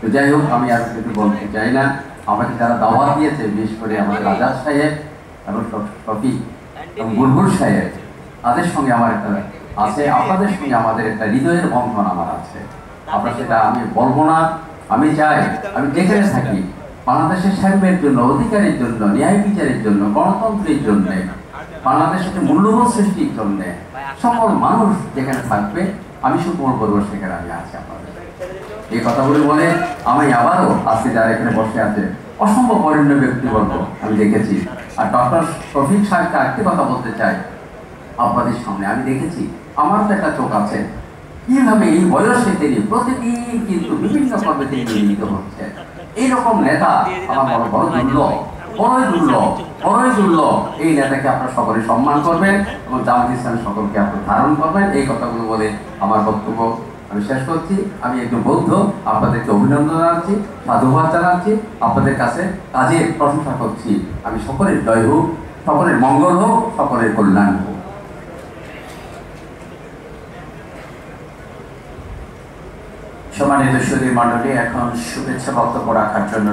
তো যাই হোক, আমি আর কিছু বলতে চাই না। আমাকে যারা দাওয়াত দিয়েছে, বিশেষ করে আমাদের আজাদ সাহেব এবং শফিক এবং বুলবুল সাহেব, তাদের সঙ্গে আমার একটা আছে, আপনাদের সঙ্গে আমাদের একটা হৃদয়ের বন্ধন আমার আছে। আপনার সেটা আমি বলবো না। আমি চাই, আমি যেখানে থাকি বাংলাদেশের সাহেবের জন্য, অধিকারের জন্য, ন্যায় বিচারের জন্য, গণতন্ত্রের জন্য, বাংলাদেশের মূল্যবোধ সৃষ্টির জন্য সকল মানুষ যেখানে থাকবে আমি সুকমল করবো, সেখানে আমি আছি আপনাদের। এই কথাগুলি বলে আমি আবারও আজকে যারা এখানে বসে আছে অসম্ভব বরেণ্য ব্যক্তিবর্গ আমি দেখেছি। আর ডক্টর শফিক সাহেবকে আরেকটি কথা বলতে চাই আপনাদের সামনে। আমি দেখেছি, আমার তো একটা চোখ আছে, কিভাবে এই বয়সে তিনি প্রতিদিন কিন্তু বিভিন্ন কর্মে তিনি নিয়োজিত হচ্ছে। এইরকম নেতা আমার বড় দুর্লভ, বড়ই দুর্লভ, বড়ই দুর্লভ। এই নেতাকে আপনারা সকলে সম্মান করবেন এবং জামাত ইসলামের সকলকে আপনারা ধারণ করবেন। এই কথাগুলো বলে আমার বক্তব্য আমি শেষ করছি। আমি একজন বৌদ্ধ, আপনাদেরকে অভিনন্দন জানাচ্ছি, সাধুবাদ জানাচ্ছি, আপনাদের কাছে কাজের প্রশংসা করছি। আমি সকলের জয় হোক, সকলের মঙ্গল হোক, সকলের কল্যাণ হোক। সম্মানিত সুধী মণ্ডলী, এখন শুভেচ্ছা বক্তব্য রাখার জন্য